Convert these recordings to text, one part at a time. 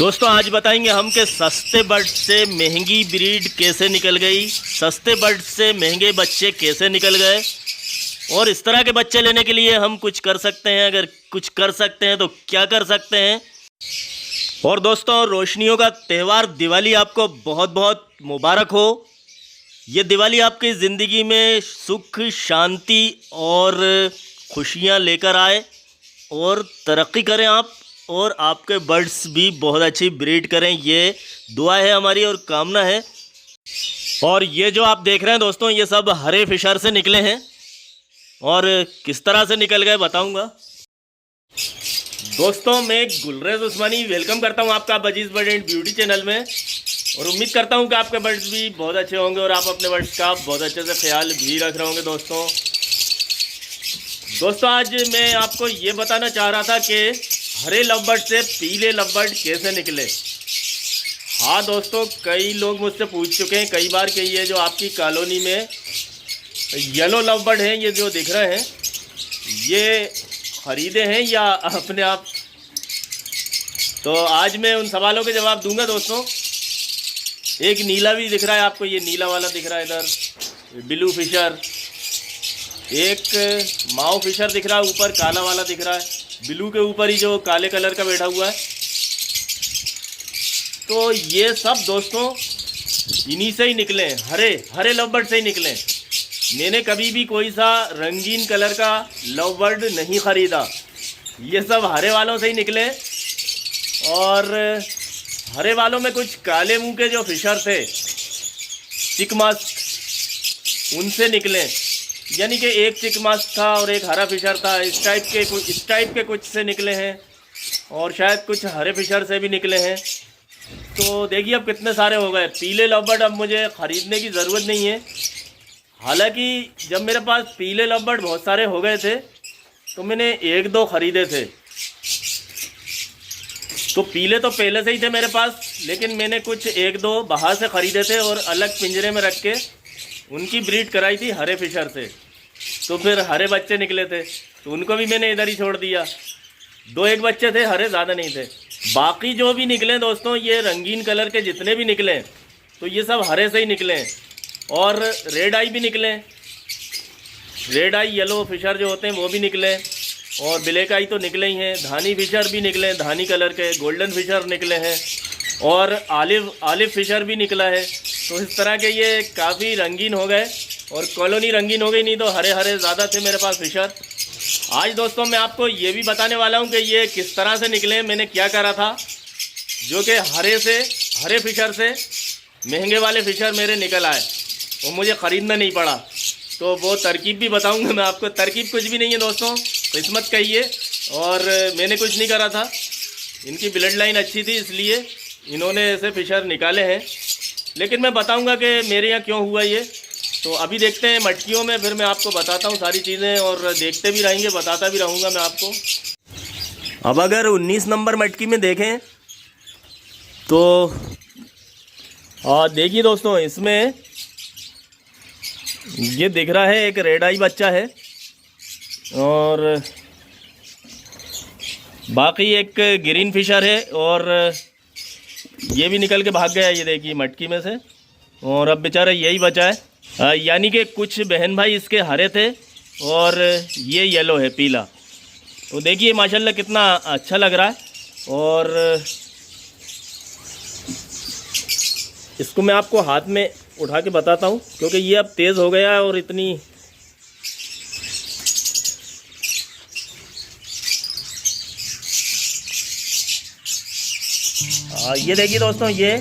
दोस्तों आज बताएंगे हम कि सस्ते बर्ड से महंगी ब्रीड कैसे निकल गई, सस्ते बर्ड से महंगे बच्चे कैसे निकल गए और इस तरह के बच्चे लेने के लिए हम कुछ कर सकते हैं। अगर कुछ कर सकते हैं तो क्या कर सकते हैं। और दोस्तों रोशनियों का त्यौहार दिवाली आपको बहुत बहुत मुबारक हो। ये दिवाली आपकी ज़िंदगी में सुख शांति और खुशियाँ लेकर आए और तरक्की करें आप, और आपके बर्ड्स भी बहुत अच्छी ब्रीड करें, ये दुआ है हमारी और कामना है। और ये जो आप देख रहे हैं दोस्तों, ये सब हरे फिशर से निकले हैं और किस तरह से निकल गए बताऊंगा। दोस्तों मैं गुलरेज उस्मानी वेलकम करता हूं आपका budgies bird and beauty channel में, और उम्मीद करता हूं कि आपके बर्ड्स भी बहुत अच्छे होंगे और आप अपने बर्ड्स का बहुत अच्छे से ख्याल भी रख रहे होंगे। दोस्तों आज मैं आपको ये बताना चाह रहा था कि हरे लवबर्ड से पीले लवबर्ड कैसे निकले। हाँ दोस्तों, कई लोग मुझसे पूछ चुके हैं कई बार कि ये जो आपकी कॉलोनी में येलो लवबर्ड हैं, ये जो दिख रहे हैं, ये खरीदे हैं या अपने आप। तो आज मैं उन सवालों के जवाब दूंगा दोस्तों। एक नीला भी दिख रहा है आपको, ये नीला वाला दिख रहा है इधर, ब्लू फिशर। एक माओ फिशर दिख रहा है ऊपर, काला वाला दिख रहा है, ब्लू के ऊपर ही जो काले कलर का बैठा हुआ है। तो ये सब दोस्तों इन्हीं से ही निकले, हरे लवबर्ड से ही निकले। मैंने कभी भी कोई सा रंगीन कलर का लवबर्ड नहीं ख़रीदा, ये सब हरे वालों से ही निकले। और हरे वालों में कुछ काले मुंह के जो फिशर थे, चिकमास्क, उनसे निकले। यानी कि एक चिकमास्क था और एक हरा फिशर था, इस टाइप के कुछ से निकले हैं, और शायद कुछ हरे फिशर से भी निकले हैं। तो देखिए अब कितने सारे हो गए। पीले लवबर्ड अब मुझे ख़रीदने की ज़रूरत नहीं है। हालांकि जब मेरे पास पीले लवबर्ड बहुत सारे हो गए थे तो मैंने एक दो ख़रीदे थे। तो पीले तो पहले से ही थे मेरे पास, लेकिन मैंने कुछ एक दो बाहर से ख़रीदे थे और अलग पिंजरे में रख के उनकी ब्रीड कराई थी हरे फिशर से। तो फिर हरे बच्चे निकले थे तो उनको भी मैंने इधर ही छोड़ दिया। दो एक बच्चे थे हरे, ज़्यादा नहीं थे। बाकी जो भी निकले दोस्तों, ये रंगीन कलर के जितने भी निकले तो ये सब हरे से ही निकले। और रेड आई भी निकले, रेड आई येलो फिशर जो होते हैं वो भी निकले, और ब्लैक आई तो निकले ही हैं। धानी फिशर भी निकले, धानी कलर के गोल्डन फिशर निकले हैं, और आलिव फिशर भी निकला है। तो इस तरह के ये काफ़ी रंगीन हो गए, और कॉलोनी रंगीन हो गई, नहीं तो हरे हरे ज़्यादा थे मेरे पास फिशर। आज दोस्तों मैं आपको ये भी बताने वाला हूँ कि ये किस तरह से निकले, मैंने क्या करा था जो कि हरे फिशर से महंगे वाले फिशर मेरे निकल आए, वो मुझे ख़रीदना नहीं पड़ा। तो वो तरकीब भी बताऊँगा मैं आपको। तरकीब कुछ भी नहीं है दोस्तों, किस्मत कहिए, और मैंने कुछ नहीं करा था। इनकी ब्लड लाइन अच्छी थी इसलिए इन्होंने ऐसे फिशर निकाले हैं। लेकिन मैं बताऊंगा कि मेरे यहाँ क्यों हुआ ये। तो अभी देखते हैं मटकियों में, फिर मैं आपको बताता हूँ सारी चीज़ें, और देखते भी रहेंगे, बताता भी रहूँगा मैं आपको। अब अगर 19 नंबर मटकी में देखें तो देखिए दोस्तों, इसमें ये दिख रहा है एक रेड आई बच्चा है, और बाकी एक ग्रीन फिशर है, और ये भी निकल के भाग गया है, ये देखिए मटकी में से। और अब बेचारा यही बचा है। यानी कि कुछ बहन भाई इसके हरे थे और ये येलो है, पीला। तो देखिए माशाल्लाह कितना अच्छा लग रहा है। और इसको मैं आपको हाथ में उठा के बताता हूँ, क्योंकि ये अब तेज़ हो गया है और इतनी ये देखिए दोस्तों, ये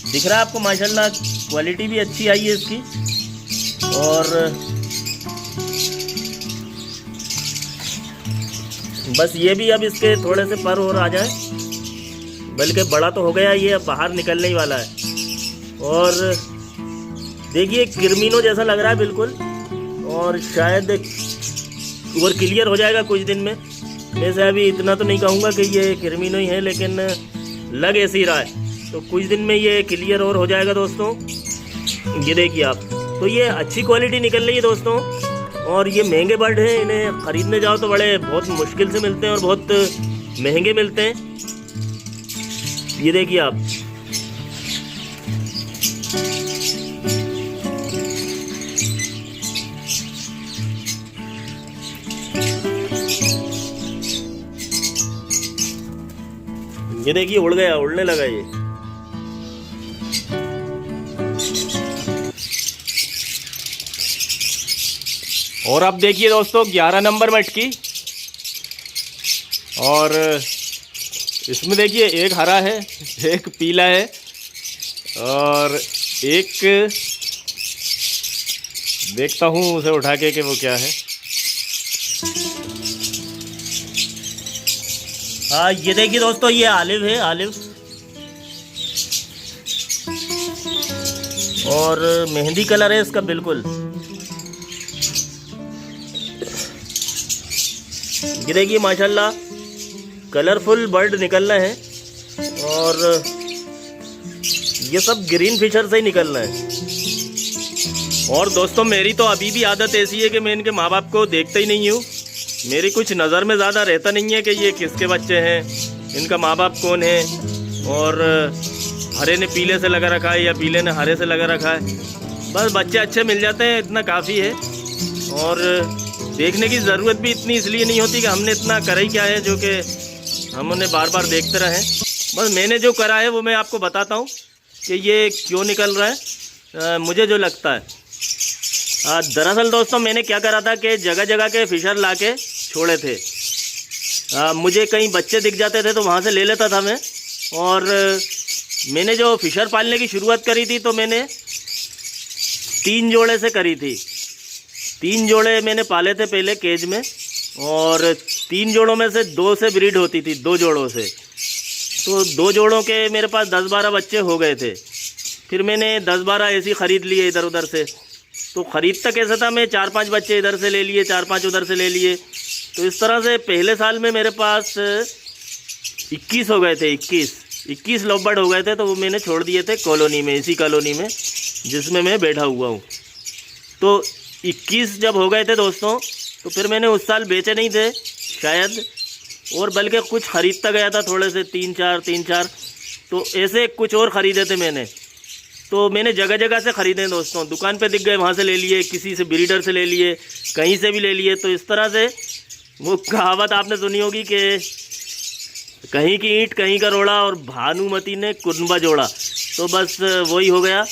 दिख रहा है आपको, माशाल्लाह क्वालिटी भी अच्छी आई है इसकी। और बस ये भी अब इसके थोड़े से पर और आ जाए, बल्कि बड़ा तो हो गया ये, अब बाहर निकलने ही वाला है। और देखिए किरमिनो जैसा लग रहा है बिल्कुल, और शायद और क्लियर हो जाएगा कुछ दिन में। वैसे अभी इतना तो नहीं कहूँगा कि ये किरमिनो ही है, लेकिन लग ऐसे ही रहा है। तो कुछ दिन में ये क्लियर और हो जाएगा दोस्तों। ये देखिए आप, तो ये अच्छी क्वालिटी निकल रही है दोस्तों। और ये महंगे बर्ड हैं, इन्हें ख़रीदने जाओ तो बहुत मुश्किल से मिलते हैं और बहुत महंगे मिलते हैं। ये देखिए आप, ये देखिए उड़ गया, उड़ने लगा ये। और अब देखिए दोस्तों 11 नंबर मटकी, और इसमें देखिए एक हरा है, एक पीला है, और एक देखता हूँ उसे उठा के कि वो क्या है। हाँ ये देखिए दोस्तों, ये आलिव है, आलिव, और मेहंदी कलर है इसका बिल्कुल। ये देखिए माशाल्लाह कलरफुल बर्ड निकलना है, और ये सब ग्रीन फिशर से ही निकलना है। और दोस्तों मेरी तो अभी भी आदत ऐसी है कि मैं इनके माँ बाप को देखता ही नहीं हूँ। मेरी कुछ नज़र में ज़्यादा रहता नहीं है कि ये किसके बच्चे हैं, इनका माँ बाप कौन है, और हरे ने पीले से लगा रखा है या पीले ने हरे से लगा रखा है। बस बच्चे अच्छे मिल जाते हैं, इतना काफ़ी है। और देखने की ज़रूरत भी इतनी इसलिए नहीं होती कि हमने इतना करा ही क्या है जो कि हम उन्हें बार बार देखते रहें। बस मैंने जो करा है वो मैं आपको बताता हूँ कि ये क्यों निकल रहा है, मुझे जो लगता है। दरअसल दोस्तों मैंने क्या करा था कि जगह जगह के फिशर ला के छोड़े थे। मुझे कहीं बच्चे दिख जाते थे तो वहाँ से ले लेता था मैं। और मैंने जो फिशर पालने की शुरुआत करी थी तो मैंने 3 जोड़े से करी थी। 3 जोड़े मैंने पाले थे पहले केज में, और 3 जोड़ों में से 2 से ब्रीड होती थी, 2 जोड़ों से। तो 2 जोड़ों के मेरे पास 10-12 बच्चे हो गए थे। फिर मैंने 10-12 ऐसी ख़रीद लिए इधर उधर से। तो ख़रीदता कैसा था, मैं 4-5 बच्चे इधर से ले लिए, 4-5 उधर से ले लिए। तो इस तरह से पहले साल में मेरे पास 21 हो गए थे, 21 लवबर्ड हो गए थे। तो वो मैंने छोड़ दिए थे कॉलोनी में, इसी कॉलोनी में जिसमें मैं बैठा हुआ हूँ। तो 21 जब हो गए थे दोस्तों, तो फिर मैंने उस साल बेचे नहीं थे शायद, और बल्कि कुछ ख़रीदता गया था थोड़े से, 3-4। तो ऐसे कुछ और ख़रीदे थे मैंने। तो मैंने जगह जगह से ख़रीदे दोस्तों, दुकान पे दिख गए वहाँ से ले लिए, किसी से ब्रीडर से ले लिए, कहीं से भी ले लिए। तो इस तरह से वो कहावत आपने सुनी होगी कि कहीं की ईंट कहीं का रोड़ा, और भानुमति ने कुनबा जोड़ा। तो बस वही हो गया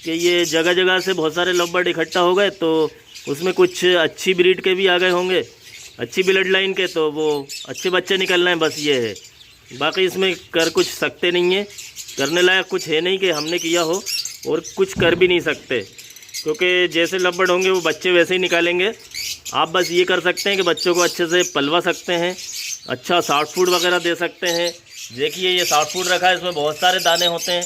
कि ये जगह जगह से बहुत सारे लवबर्ड इकट्ठा हो गए। तो उसमें कुछ अच्छी ब्रीड के भी आ गए होंगे, अच्छी ब्लड लाइन के, तो वो अच्छे बच्चे निकलना है, बस ये है। बाकी इसमें कर कुछ सकते नहीं है, करने लायक कुछ है नहीं कि हमने किया हो, और कुछ कर भी नहीं सकते, क्योंकि जैसे लवबर्ड होंगे वो बच्चे वैसे ही निकालेंगे। आप बस ये कर सकते हैं कि बच्चों को अच्छे से पलवा सकते हैं, अच्छा सॉफ्ट फूड वगैरह दे सकते हैं। देखिए ये सॉफ्ट फूड रखा है, इसमें बहुत सारे दाने होते हैं,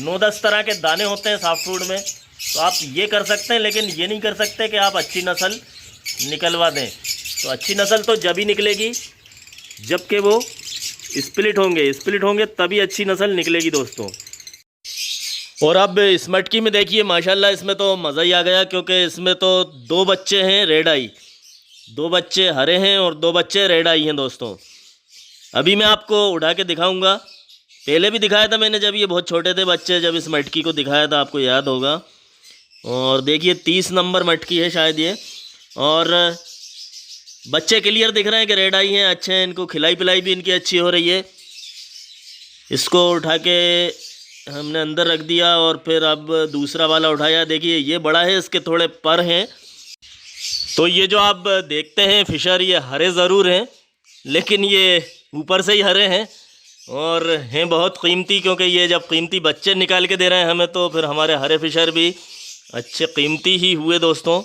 9-10 तरह के दाने होते हैं सॉफ्ट फूड में। तो आप ये कर सकते हैं, लेकिन ये नहीं कर सकते कि आप अच्छी नस्ल निकलवा दें। तो अच्छी नस्ल तो जब ही निकलेगी जबकि वो स्प्लिट होंगे तभी अच्छी नस्ल निकलेगी दोस्तों। और अब इस मटकी में देखिए माशाल्लाह, इसमें तो मज़ा ही आ गया, क्योंकि इसमें तो 2 बच्चे हैं रेड आई, 2 बच्चे हरे हैं और 2 बच्चे रेड आई हैं दोस्तों। अभी मैं आपको उठा के दिखाऊंगा। पहले भी दिखाया था मैंने जब ये बहुत छोटे थे बच्चे, जब इस मटकी को दिखाया था, आपको याद होगा। और देखिए 30 नंबर मटकी है शायद ये, और बच्चे क्लियर दिख रहे हैं कि रेड आई हैं, अच्छे हैं। इनको खिलाई पिलाई भी इनकी अच्छी हो रही है। इसको उठा के हमने अंदर रख दिया, और फिर अब दूसरा वाला उठाया। देखिए ये बड़ा है, इसके थोड़े पर हैं। तो ये जो आप देखते हैं फिशर, ये हरे ज़रूर हैं, लेकिन ये ऊपर से ही हरे हैं, और हैं बहुत कीमती, क्योंकि ये जब कीमती बच्चे निकाल के दे रहे हैं हमें, तो फिर हमारे हरे फिशर भी अच्छे कीमती ही हुए दोस्तों।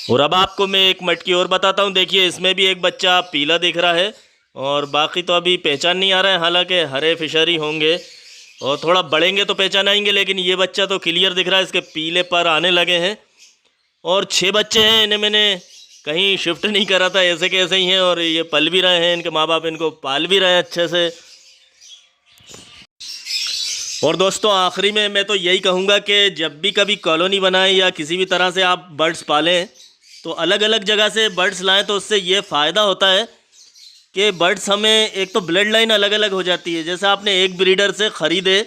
और अब आपको मैं एक मटकी और बताता हूँ। देखिए इसमें भी एक बच्चा पीला दिख रहा है, और बाकी तो अभी पहचान नहीं आ रहा है, हालांकि हरे फिशर ही होंगे, और थोड़ा बढ़ेंगे तो पहचान आएंगे। लेकिन ये बच्चा तो क्लियर दिख रहा है, इसके पीले पर आने लगे हैं। और 6 बच्चे हैं, इन्हें मैंने कहीं शिफ्ट नहीं करा था, ऐसे के ऐसे ही हैं, और ये पल भी रहे हैं, इनके माँ बाप इनको पाल भी रहे हैं अच्छे से। और दोस्तों आखिरी में मैं तो यही कहूँगा कि जब भी कभी कॉलोनी बनाएं या किसी भी तरह से आप बर्ड्स पालें, तो अलग अलग जगह से बर्ड्स लाएं, तो उससे ये फ़ायदा होता है कि बर्ड्स हमें एक तो ब्लड लाइन अलग अलग हो जाती है। जैसे आपने एक ब्रीडर से ख़रीदे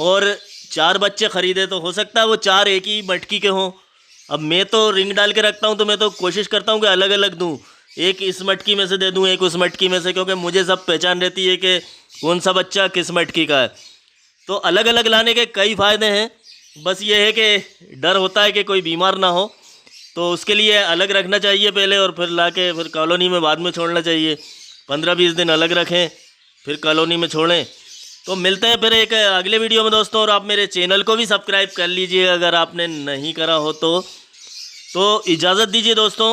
और 4 बच्चे ख़रीदे तो हो सकता है वो 4 एक ही मटकी के हों। अब मैं तो रिंग डाल के रखता हूँ तो मैं तो कोशिश करता हूँ कि अलग अलग दूँ, एक इस मटकी में से दे दूँ, एक उस मटकी में से, क्योंकि मुझे सब पहचान रहती है कि कौन सा बच्चा किस मटकी का है। तो अलग अलग लाने के कई फ़ायदे हैं, बस ये है कि डर होता है कि कोई बीमार ना हो, तो उसके लिए अलग रखना चाहिए पहले और फिर ला के फिर कॉलोनी में बाद में छोड़ना चाहिए। 15-20 दिन अलग रखें फिर कॉलोनी में छोड़ें। तो मिलते हैं फिर एक अगले वीडियो में दोस्तों, और आप मेरे चैनल को भी सब्सक्राइब कर लीजिए अगर आपने नहीं करा हो तो इजाज़त दीजिए दोस्तों।